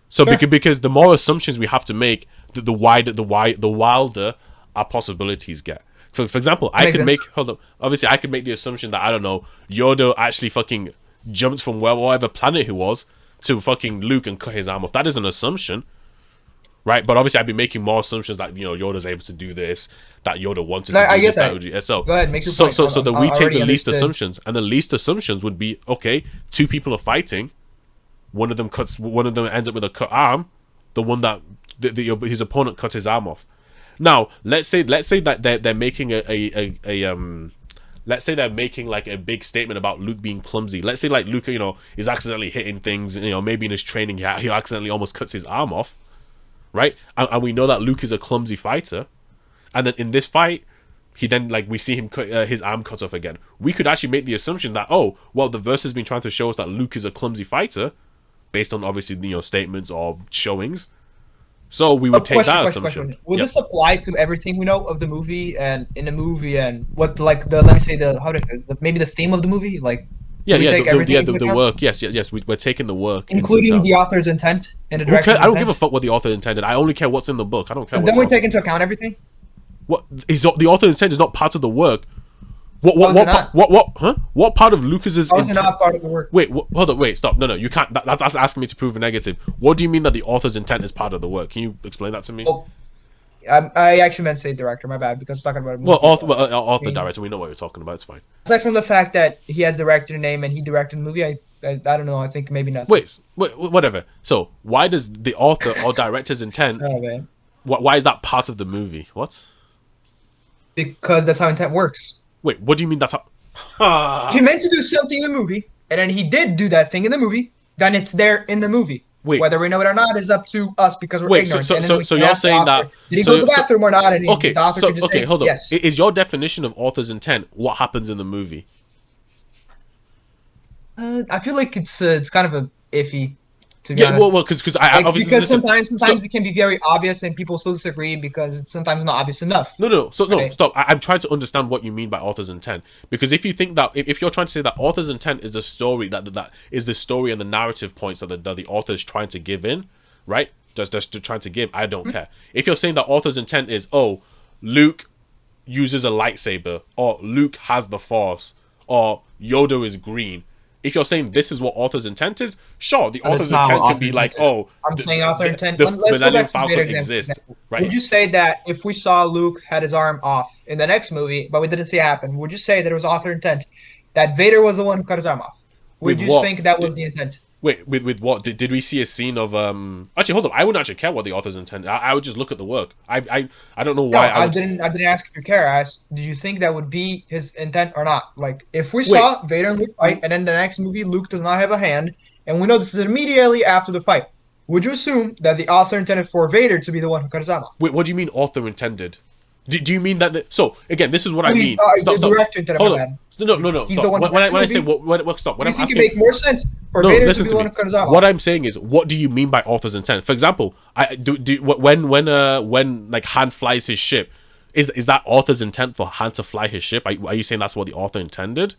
So Sure. because the more assumptions we have to make, the wilder our possibilities get. For example, That I makes could sense. make hold up. Obviously, I could make the assumption that I don't know Yoda actually fucking jumped from whatever planet he was to fucking Luke and cut his arm off. That is an assumption, right? But obviously, I'd be making more assumptions that Yoda's able to do this, that Yoda wanted No, to I do get this, that that. would do. So Go ahead, make your so point. so so then I we take already the least understood. assumptions, and the least assumptions would be okay. Two people are fighting. One of them ends up with a cut arm. The one that his opponent cut his arm off. Now, let's say that they're making let's say they're making like a big statement about Luke being clumsy. Let's say like Luke, is accidentally hitting things. Maybe in his training he accidentally almost cuts his arm off, right? And we know that Luke is a clumsy fighter. And then in this fight, we see him cut his arm cut off again. We could actually make the assumption that the verse has been trying to show us that Luke is a clumsy fighter, based on obviously statements or showings. So we would take that assumption. Will Yep. this apply to everything we know of the movie and in the movie and what like the let me say the how to say this, maybe the theme of the movie? Like, Yeah, do we yeah, take everything into the account, work. Yes. We're taking the work including into the account. author's intent and the Who cares? director's I don't give a intent? fuck what the author intended. I only care what's in the book. I don't care. And What then the we author, take into account everything. what is the author's intent is not part of the work. How is it not? What part of Lucas's How is it intent? not part of the work? Wait, hold on, wait, stop. No, you can't. That's asking me to prove a negative. What do you mean that the author's intent is part of the work? Can you explain that to me? Oh, I actually meant to say director. My bad, because we're talking about a movie. Well, author, director, we know what you're talking about. It's fine. Aside from the fact that he has director name and he directed the movie, I don't know. I think maybe not. Wait, whatever. So, why does the author or director's intent? Oh man, Why is that part of the movie? What? because that's how intent works. Wait, what do you mean that's how? If he meant to do something in the movie, and then he did do that thing in the movie, then it's there in the movie. Wait. Whether we know it or not is up to us because we're Wait, ignorant. so And then we can you're ask the saying author, that? did he so- go to the so- bathroom or not? And Okay, the author could just say, hold on. yes. Is your definition of author's intent what happens in the movie? I feel like it's kind of a iffy, to be Yeah, honest. well, because I Like, obviously because listen, sometimes it can be very obvious and people still disagree because it's sometimes not obvious enough. No. So no, Okay. stop. I'm trying to understand what you mean by author's intent. Because if you think that, if you're trying to say that author's intent is the story that is the story and the narrative points that the author is trying to give in, right? Just trying to give. I don't care. If you're saying that author's intent is Luke uses a lightsaber, or Luke has the Force, or Yoda is green. If you're saying this is what author's intent is, sure, the But it's author's not intent what can be author's like, intent is. I'm saying author intent. the Let's go Millennium back to the Falcon Vader exists, example. right? Would you say that if we saw Luke had his arm off in the next movie, but we didn't see it happen, would you say that it was author intent that Vader was the one who cut his arm off? Would With you what? think that was the intent? Wait, with what? Did we see a scene of Actually, hold on. I wouldn't actually care what the author's intent. I would just look at the work. I don't know No, why. I didn't ask if you care. I asked, did you think that would be his intent or not? Like, if we saw Vader and Luke fight, and then the next movie Luke does not have a hand, and we know this is immediately after the fight, would you assume that the author intended for Vader to be the one who cut his arm off? Wait, what do you mean author intended? Do you mean that? So again, this is what I He's- mean. the director intended, Hold my on. bad. No. He's Stop. the one who When I directed say the what? Stop. When Do I'm you think asking. it make more sense for No, Vader to listen be to the one me. who cut his arm What off? I'm saying is, what do you mean by author's intent? For example, when like Han flies his ship, is that author's intent for Han to fly his ship? Are you saying that's what the author intended?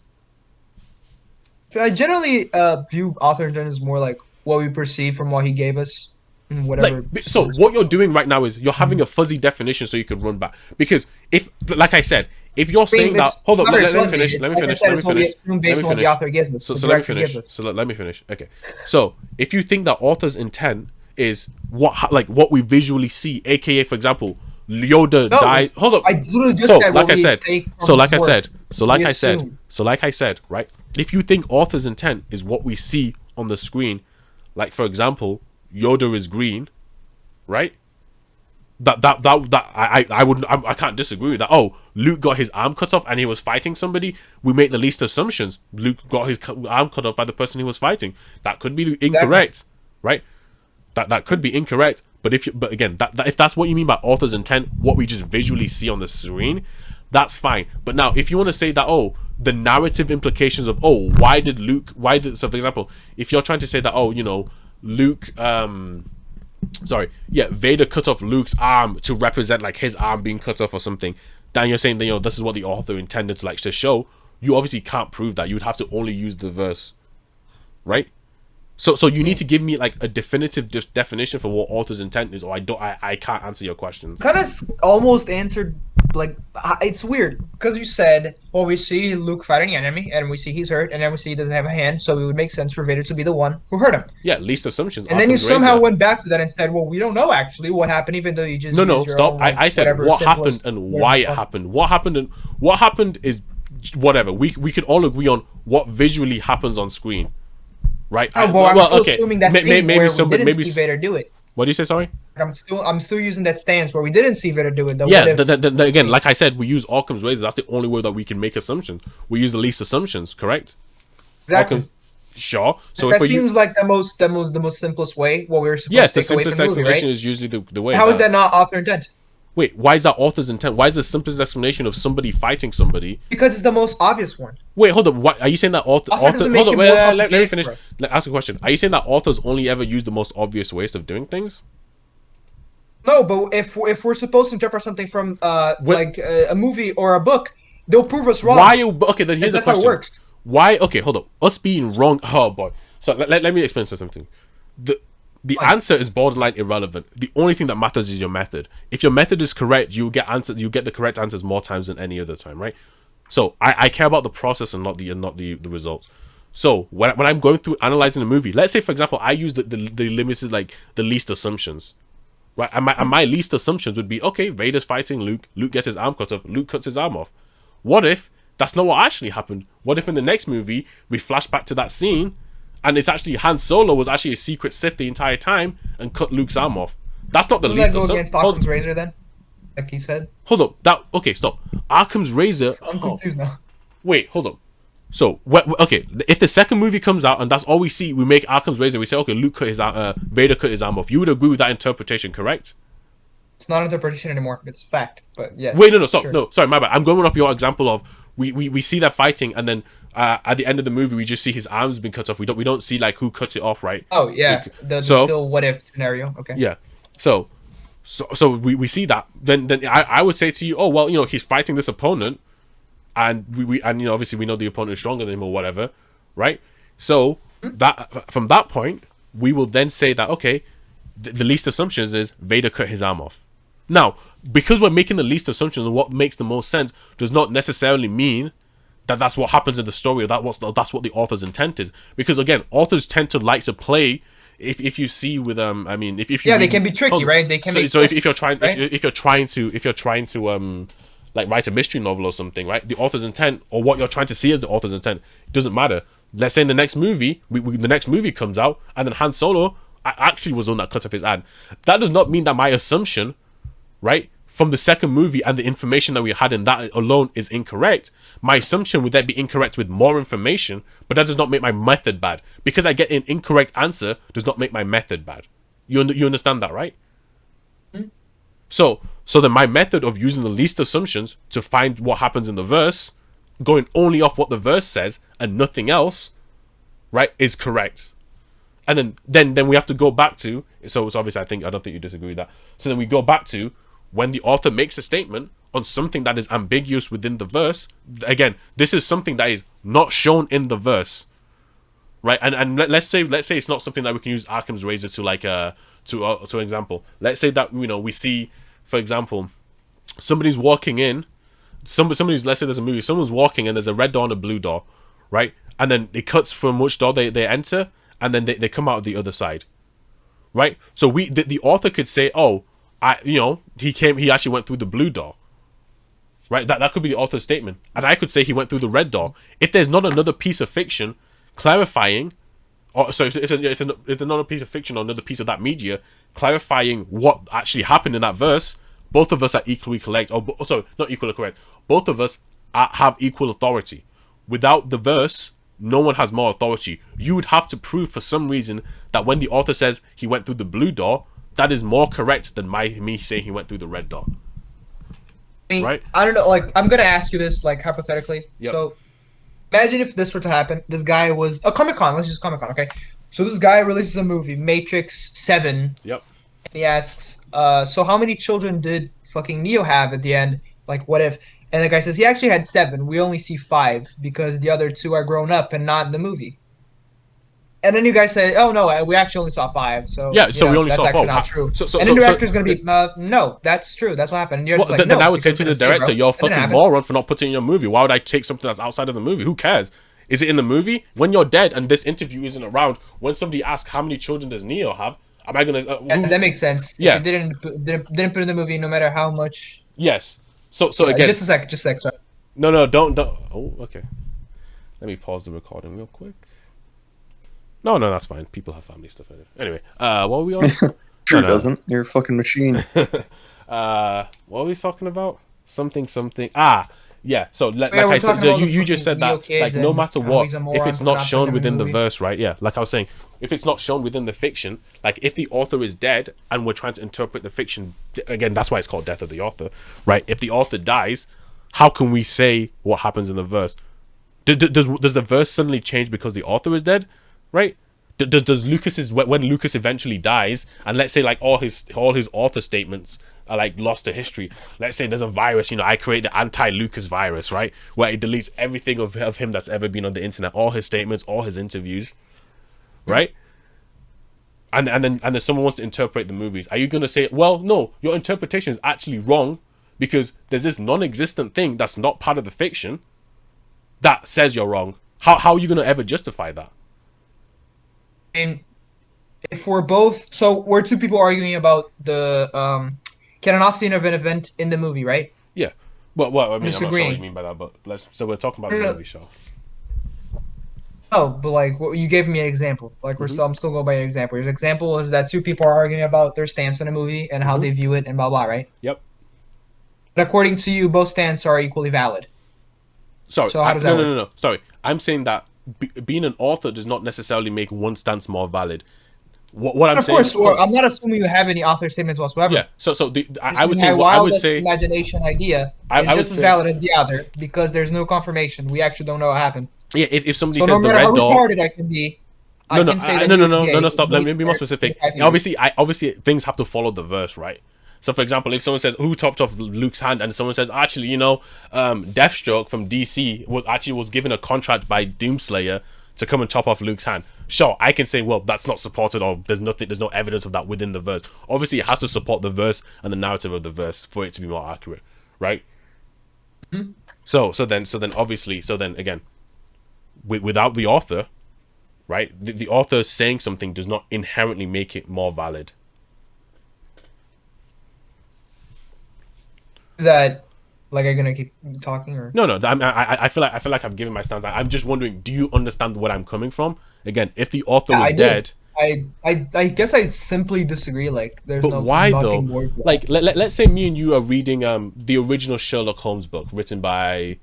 I generally view author intent as more like what we perceive from what he gave us. And whatever. So what you're doing right now is you're having a fuzzy definition so you can run back. Because if, like I said, if you're saying that, hold on, let me finish. Let me finish. Based on what the author gives us. So the let me director finish. gives us. So let me finish. Okay. So if you think that author's intent is what we visually see, aka for example, Yoda No, dies. Hold on. I literally just So said like what I we said. take from So like I his work. said. We So like I said. Right. If you think author's intent is what we see on the screen, like for example, Yoda is green, right? I can't disagree with that. Oh, Luke got his arm cut off and he was fighting somebody. We make the least assumptions. Luke got his arm cut off by the person he was fighting. That could be incorrect, right? That could be incorrect. But again, if that's what you mean by author's intent, what we just visually see on the screen, that's fine. But now, if you want to say that, the narrative implications of so for example, if you're trying to say that, Luke, Vader cut off Luke's arm to represent like his arm being cut off or something, then you're saying that this is what the author intended to show. You obviously can't prove that. You'd have to only use the verse, right? So you need to give me like a definitive definition for what author's intent is, or I can't answer your questions. Kind of almost answered like it's weird because you said, well, we see Luke fighting the enemy, and we see he's hurt, and then we see he doesn't have a hand, so it would make sense for Vader to be the one who hurt him. Yeah, least assumptions. And then you Occam's somehow razor. went back to that and said, well, we don't know actually what happened, even though you just No, used your stop. own, like, I said whatever what happened simplest- and whatever why it's it called. happened. What happened is whatever. We could all agree on what visually happens on screen, right? Oh, well, I'm still okay. assuming that thing Maybe where somebody. we didn't Maybe. see Vader do it. What do you say? Sorry. I'm still using that stance where we didn't see Vader do it. Though. Yeah. What if- Again, like I said, we use Occam's razor. That's the only way that we can make assumptions. We use the least assumptions. Correct. exactly. Occam, sure. So that if seems like the most simplest way. What we were supposed yes, to the take away simplest from the movie, explanation right? is usually the way. How is that not author intent? Wait, why is that author's intent? Why is the simplest explanation of somebody fighting somebody? Because it's the most obvious one. Wait, hold up. What are you saying that author? Doesn't make Hold it up. more Let me complicated finish. for us. Ask a question. Are you saying that authors only ever use the most obvious ways of doing things? No, but if we're supposed to interpret something from like a movie or a book, they'll prove us wrong. Why? Okay, then here's a That's how question. it works. Why? Okay, hold up. Us being wrong. Oh boy. So let me explain something. The answer is borderline irrelevant. The only thing that matters is your method. If your method is correct, you get the correct answers more times than any other time, right? So I care about the process and not the results. So when I'm going through analyzing a movie, let's say for example I use the limited, like the least assumptions, right? And my least assumptions would be, okay, Vader's fighting Luke. Luke gets his arm cut off. Luke cuts his arm off. What if that's not what actually happened? What if in the next movie we flash back to that scene and it's actually Han Solo was actually a secret Sith the entire time and cut Luke's arm off? That's not the Doesn't least that go assumption. against Occam's razor then? Like he said. Hold up. Okay, stop. Occam's razor. I'm confused now. Wait, hold up. So, okay, if the second movie comes out and that's all we see, we make Occam's razor. We say, okay, Vader cut his arm off. You would agree with that interpretation, correct? It's not interpretation anymore. It's fact. But yes. Wait, no, stop. Sure. No, sorry, my bad. I'm going off your example of we see that fighting and then at the end of the movie we just see his arms being cut off. We don't see like who cuts it off, right? Oh yeah. The still what if scenario. Okay. Yeah. So we see that. Then I would say to you, oh well, he's fighting this opponent, and we obviously we know the opponent is stronger than him or whatever, right? So that from that point we will then say that, okay, the least assumptions is Vader cut his arm off. Now, because we're making the least assumptions and what makes the most sense does not necessarily mean that that's what happens in the story or that's what the author's intent is. Because again, authors tend to like to play. If you see with if you they can be tricky, right? They can be so if you're trying right? if you're trying to like write a mystery novel or something, right? The author's intent or what you're trying to see as the author's intent doesn't matter. Let's say in the next movie, the next movie comes out and then Han Solo actually was the one that cut off his hand. That does not mean that my assumption, right, from the second movie and the information that we had in that alone is incorrect. My assumption would then be incorrect with more information, but that does not make my method bad. Because I get an incorrect answer does not make my method bad. You understand that, right? Mm-hmm. So then my method of using the least assumptions to find what happens in the verse, going only off what the verse says and nothing else, right, is correct. And then we have to go back to, so obviously I don't think you disagree with that. So then we go back to when the author makes a statement on something that is ambiguous within the verse. Again, this is something that is not shown in the verse, right? And let's say it's not something that we can use Occam's razor to like to example. Let's say that we see, for example, somebody's walking in, somebody's, let's say there's a movie, someone's walking and there's a red door and a blue door, right? And then it cuts from which door they enter, and then they come out of the other side, right? So the author could say, oh, he actually went through the blue door, right? That could be the author's statement. And I could say he went through the red door. If there's not another piece of fiction clarifying, or so if there's not a piece of fiction or another piece of that media clarifying what actually happened in that verse, both of us are equally correct. Sorry, not equally correct. Both of us have equal authority. Without the verse, no one has more authority. You would have to prove for some reason that when the author says he went through the blue door, that is more correct than me saying he went through the red door. Right? I don't know. Like, I'm gonna ask you this, like, hypothetically. Yep. So, imagine if this were to happen. This guy was a Comic-Con. Let's use Comic-Con, okay? So this guy releases a movie, Matrix 7. Yep. And he asks, so how many children did fucking Neo have at the end? Like, what if? And the guy says he actually had 7. We only see 5 because the other 2 are grown up and not in the movie. And then you guys say, "Oh no, we actually only saw 5." So Yeah, so we only that's saw actually 4. not true. So And then the director's gonna be, "No, that's true. That's what happened." And you're well, just like, then "No," I would say because to it the didn't say, director, bro. "You're a It didn't fucking happen. moron for not putting it in your movie. Why would I take something that's outside of the movie? Who cares? Is it in the movie? When you're dead and this interview isn't around, when somebody asks how many children does Neo have, am I gonna? That makes sense. If you Yeah. didn't put it in the movie, no matter how much. Yes. So Yeah, again, just a sec. Sorry. no, don't. Oh, okay. Let me pause the recording real quick. No, that's fine. People have family stuff in it. Anyway, what were we on? Sure No. doesn't. You're a fucking machine. What were we talking about? Something. Ah, yeah. So like Yeah, we're I said, talking about the you just said fucking Neo that kids like no and matter how what, he's a if moron it's for not not shown putting him in the within the movie. verse, right? Yeah, like I was saying, if it's not shown within the fiction, like if the author is dead and we're trying to interpret the fiction, again, that's why it's called death of the author, right? If the author dies, how can we say what happens in the verse? Does the verse suddenly change because the author is dead, right? Does Lucas's when Lucas eventually dies, and let's say like all his author statements are like lost to history. Let's say there's a virus, I create the anti-Lucas virus, right, where it deletes everything of him that's ever been on the internet, all his statements, all his interviews, right? And then someone wants to interpret the movies. Are you gonna say, well, no, your interpretation is actually wrong because there's this non-existent thing that's not part of the fiction that says you're wrong? How are you gonna ever justify that? And if we're two people arguing about the canonicity of an event in the movie, right? Yeah. Well, I mean, I'm not sure what you Disagreeing. mean by that, but so we're talking about No, the no, movie show. no, but like you gave me an example. Like I'm still going by an example. Your example is that two people are arguing about their stance on a movie and how they view it and blah blah, right? Yep. But according to you, both stances are equally valid. Sorry. So how does that work? No. Sorry. I'm saying that being an author does not necessarily make one stance more valid. What I'm Of saying. course, I'm not assuming you have any author statements whatsoever. Yeah. So I would This is say my I would wildest say imagination idea is I would just as say valid as the other because there's no confirmation. We actually don't know what happened. yeah. If somebody So says no the matter how red door. retarded I can be, I can say that No. Stop. Let me be more specific. Obviously, Obviously, things have to follow the verse, right? So, for example, if someone says who chopped off Luke's hand, and someone says actually, Deathstroke from DC was given a contract by Doomslayer to come and chop off Luke's hand. Sure, I can say, well, that's not supported, or there's no evidence of that within the verse. Obviously, it has to support the verse and the narrative of the verse for it to be more accurate, right? Mm-hmm. So then again, without the author, right? The author saying something does not inherently make it more valid. is that like I'm gonna keep talking or No. I feel like I've given my stance. I'm just wondering, do you understand where I'm coming from? Again, if the author was I dead, did. I guess I simply disagree. Like there's but no why though? nothing more to that. Like let's say me and you are reading the original Sherlock Holmes book written by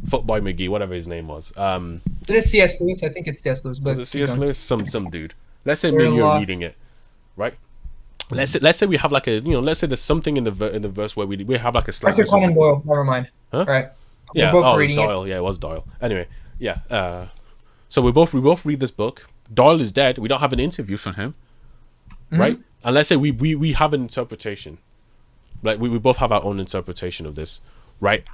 Footboy McGee, whatever his name was. It is C.S. Lewis. I think it's C.S. Lewis. But Was it C.S. keep going. Lewis? Some dude. Let's say me and you are reading it, right? Let's say we have like a let's say there's something in the verse where we have like a slight Arthur Conan Doyle. Never mind. Huh? All right. Yeah. We're both Oh, it's reading it. Doyle. Yeah, it was Doyle. Anyway, yeah. So we both read this book. Doyle is dead. We don't have an interview from him, right? And let's say we have an interpretation, like we both have our own interpretation of this, right?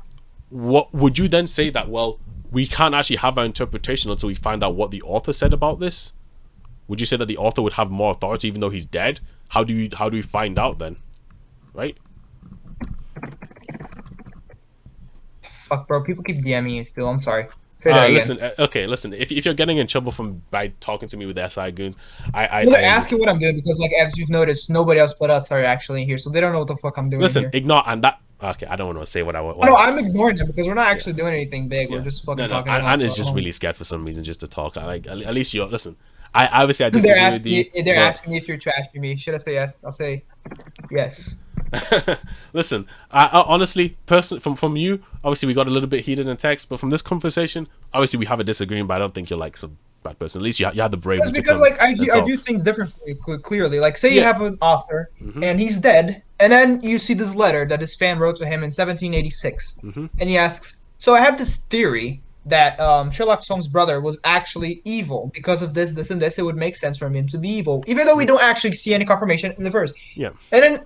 What would you then say that? Well, we can't actually have our interpretation until we find out what the author said about this. Would you say that the author would have more authority even though he's dead? How do we find out then, right? Fuck, bro. People keep DMing you still. I'm sorry. Say that again. Listen. If you're getting in trouble by talking to me with SI goons, I'm gonna ask you what I'm doing because, like, as you've noticed, nobody else but us are actually here, so they don't know what the fuck I'm doing listen, here. ignore and that. Okay, I don't want to say what I want. No, I'm ignoring them because we're not actually doing anything big. Yeah. We're just fucking No. talking. And is just really scared for some reason just to talk. At least you're listen. I obviously I disagree with you. They're asking me if you're trashing me. Should I say yes? I'll say yes. Listen, I honestly, personally, from you, obviously we got a little bit heated in text, but from this conversation, obviously we have a disagreement. But I don't think you're like some bad person. At least you had the bravery to because come. like I and view talk. things differently clearly. Like say you have an author and he's dead, and then you see this letter that his fan wrote to him in 1786, and he asks, "So I have this theory that Sherlock Holmes' brother was actually evil because of this, and this. It would make sense for him to be evil, even though we don't actually see any confirmation in the verse." Yeah. And then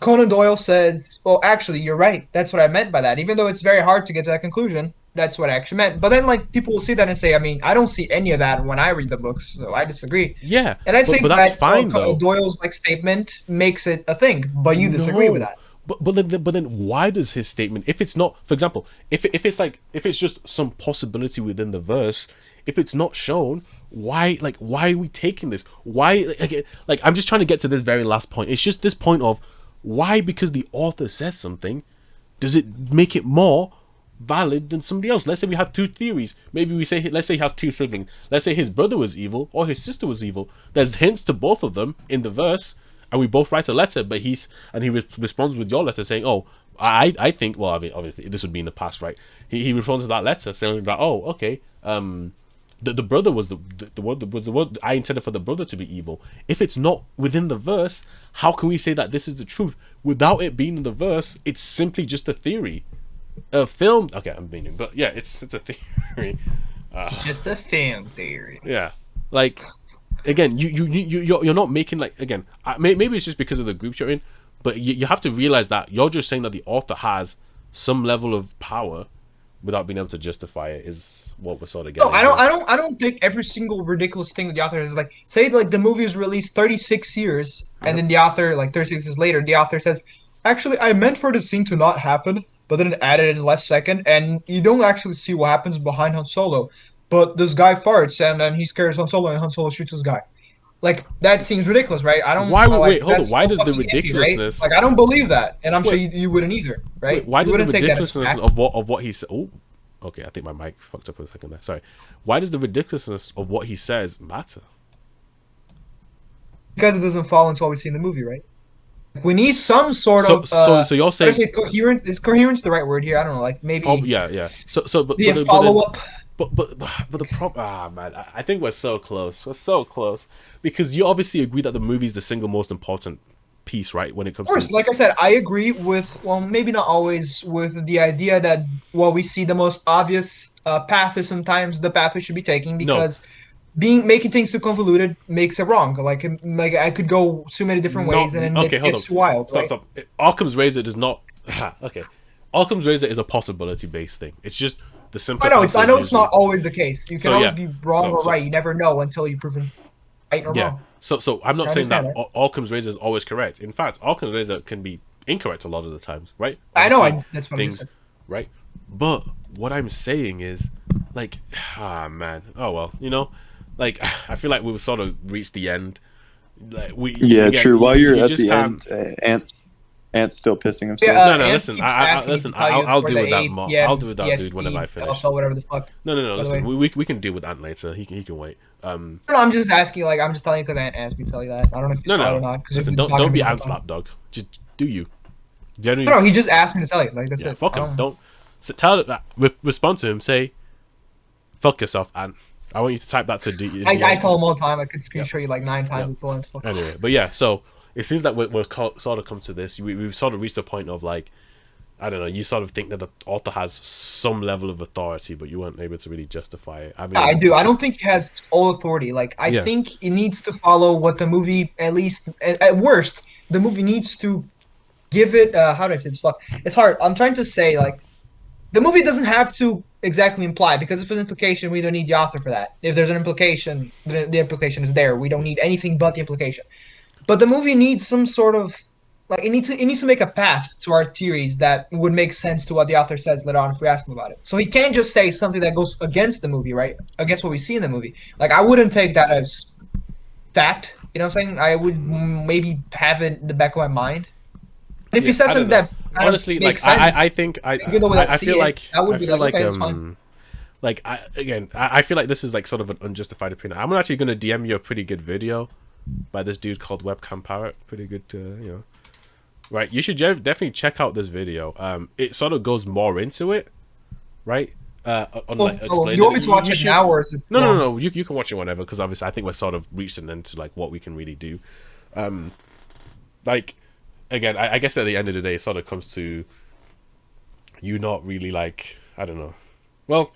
Conan Doyle says, "Well, actually, you're right. That's what I meant by that. Even though it's very hard to get to that conclusion, that's what I actually meant. But then like people will see that and say, I mean, I don't see any of that when I read the books, so I disagree. Yeah, And I but think that's that fine though. Doyle's like statement makes it a thing, but you disagree with No, that. but then why does his statement, if it's not, for example, if it's just some possibility within the verse, if it's not shown, why are we taking this? Why like I'm just trying to get to this very last point. It's just this point of why, because the author says something, does it make it more valid than somebody else? Let's say we have two theories. Maybe let's say he has two siblings. Let's say his brother was evil or his sister was evil. There's hints to both of them in the verse, and we both write a letter, but he responds with your letter saying, "Oh, I think." Well, I mean, obviously this would be in the past, right? He responds to that letter saying that, "Oh, okay, the brother was the word I intended for the brother to be evil." If it's not within the verse, how can we say that this is the truth without it being in the verse? It's simply just a theory. A film. Okay, I'm meaning, but yeah, it's a theory. Just a fan theory. Yeah, like again, you're not making like again. Maybe it's just because of the groups you're in, but you have to realize that you're just saying that the author has some level of power without being able to justify it is what we're sort of getting. No, I don't think every single ridiculous thing that the author is like. Say like the movie was released 36 years, and then the author like 36 years later, the author says, "Actually, I meant for the scene to not happen, but then added in last second," and you don't actually see what happens behind Han Solo. But this guy farts, and then he scares Han Solo, and Han Solo shoots this guy. Like that seems ridiculous, right? I don't. Why? Like Wait, hold on. that's Why so does the fucking iffy, right? ridiculousness? Like I don't believe that, and I'm sure Wait. you wouldn't either, right? Wait, why You does the wouldn't take that as ridiculousness fact. of what he said? Oh, okay. I think my mic fucked up for a second there. Sorry. Why does the ridiculousness of what he says matter? Because it doesn't fall into what we see in the movie, right? We need some sort So of so you're how do I saying say coherence? Is coherence the right word here? I don't know. Like maybe yeah. So be a then, follow up. but the problem, man, I think we're so close. We're so close because you obviously agree that the movie is the single most important piece, right? When it Of comes course, to like I said, I agree with well, maybe not always with the idea that well, we see the most obvious path is sometimes the path we should be taking no, because being making things too convoluted makes it wrong. Like I could go too many different not ways and then okay. it Hold gets on, too wild, right? stop. Occam's razor does not. Okay, Occam's razor is a possibility based thing. It's just the simplest answer I is know it's usually not always the case. You can so. always Yeah, be wrong or so right. You never know until you're proven right or yeah. wrong. So I'm not I saying that understand that. Occam's razor is always correct. In fact, Occam's razor can be incorrect a lot of the times, right? I know. Obviously, That's what I'm things, saying. right? But what I'm saying is, like, man, oh well, like I feel like we've sort of reached the end. Like Yeah, again, true. While you're you at just the can't. end, Ant's still pissing himself. Yeah, No, Ant listen. keeps asking me Listen. to tell you I'll for deal the with that. I'll deal with that dude whenever I APM, finish. PST, whatever the fuck. No. By the Listen, way. we can deal with Ant later. He can wait. No, I'm just asking. Like, I'm just telling you because Ant asked me to tell you that. I don't know if you saw it or No. not. Because Listen, you've been don't talking to don't me be the whole Ant's time. lapdog. Just do you. Generally, No, he just asked me to tell you. Like that's yeah. it. Fuck I him. don't. Don't tell that. Respond to him. Say, "Fuck yourself, Ant." I want you to type that to D. I tell him all the time. I could screen Yep. show you like 9 times. Yep. It's all info. Anyway, but yeah. So it seems like sort of come to this. We've sort of reached a point of like, I don't know. You sort of think that the author has some level of authority, but you weren't able to really justify it. I Yeah, I mean, do. I don't think he has all authority. Like, I yeah. think he needs to follow what the movie, at least at worst, the movie needs to give it. How do I say this? Fuck. It's hard. I'm trying to say like the movie doesn't have to exactly imply because if there's an implication, we don't need the author for that. If there's an implication, the implication is there. We don't need anything but the implication. But the movie needs some sort of like it needs to make a path to our theories that would make sense to what the author says later on if we ask him about it. So he can't just say something that goes against the movie, right? Against what we see in the movie. Like I wouldn't take that as fact. You know what I'm saying? I would maybe have it in the back of my mind. If he says I don't something know. that Honestly, like makes sense, I think even though we don't I see feel it, like that would I be feel like like okay, that's fine. like I feel like this is like sort of an unjustified opinion. I'm actually gonna DM you a pretty good video by this dude called Webcam Parrot. Pretty good, Right, you should definitely check out this video. It sort of goes more into it, right? On like explaining you want me it. to watch You it should- now or is it No. You can watch it whenever because obviously I think we're sort of reaching into like what we can really do. Like again, I guess at the end of the day, it sort of comes to you not really like I don't know. Well,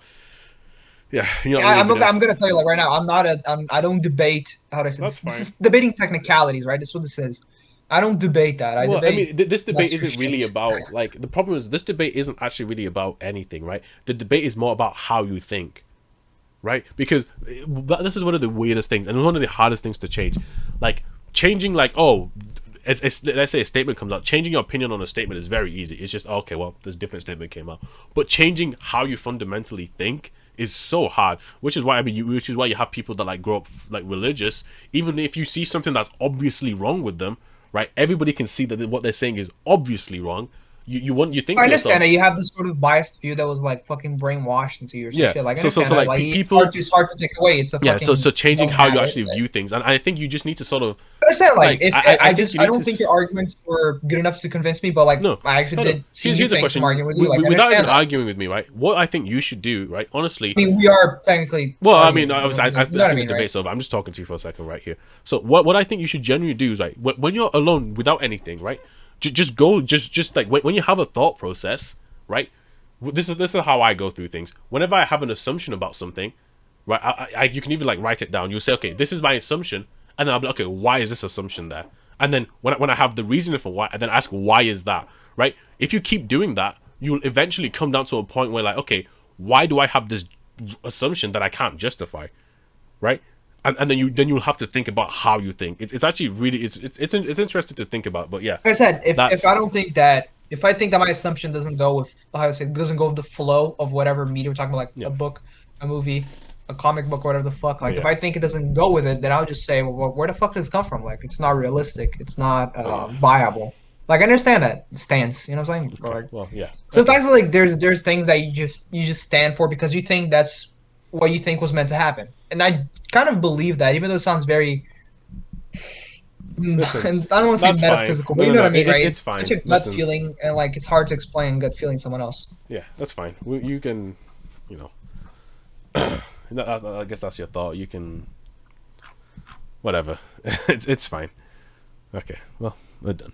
yeah, I'm gonna tell you like right now. I don't debate. How do I say That's this? This fine. is debating technicalities, right? That's what this is. I don't debate that. I Well, I debate mean, this debate lesser isn't really shit. about like the problem is this debate isn't actually really about anything, right? The debate is more about how you think, right? Because this is one of the weirdest things and one of the hardest things to change. Like changing, like let's say a statement comes out. Changing your opinion on a statement is very easy. It's just okay. Well, this different statement came out, but changing how you fundamentally think is so hard. Which is why which is why you have people that like grow up like religious. Even if you see something that's obviously wrong with them, right? Everybody can see that what they're saying is obviously wrong. You think I to understand yourself, that you have this sort of biased view that was like fucking brainwashed into you or some yeah. shit. Like I So understand that. like Like people, it's hard to take away. It's a yeah. So fucking changing known how you habit. actually view things, and I think you just need to sort of I understand. Like like if I think you I need don't to think your arguments were good enough to convince me, but like no, I actually no. did see you Here's a think from question. arguing with you. Like I Without even understand that. arguing with me, right? What I think you should do, right? Honestly, I mean, we are technically well, I mean, arguing. obviously, I You know what I think the mean, right? debate's over. I'm just talking to you for a second right here. So, what I think you should genuinely do is, right, when you're alone without anything, right, just go, just like when you have a thought process, right. This is how I go through things. Whenever I have an assumption about something, right, you can even like write it down. You'll say, okay, this is my assumption, and then I'll be like, okay, why is this assumption there? And then when I have the reason for why, I then ask why is that, right? If you keep doing that, you'll eventually come down to a point where like, okay, why do I have this assumption that I can't justify, right? And then you'll have to think about how you think. It's actually really it's interesting to think about. But yeah, Like I said, if that's I don't think that if I think that my assumption doesn't go with how I say doesn't go with the flow of whatever media we're talking about, like yeah, a book, a movie, a comic book, or whatever the fuck. but Like if yeah, I think it doesn't go with it, then I'll just say, well, where the fuck does this come from? Like it's not realistic. It's not viable. Like I understand that stance. You know what I'm saying? Or okay, like well, yeah, okay, sometimes like there's things that you just stand for because you think that's what you think was meant to happen, and I kind of believe that, even though it sounds very listen, and I don't want to say that's fine. metaphysical, but No, you no, know no, what I mean, right? it's It's such fine. a gut Listen, feeling, and like it's hard to explain gut feeling to someone else. yeah, that's fine. You can, you know, I guess that's your thought. You can, whatever. It's fine. Okay, well, we're done.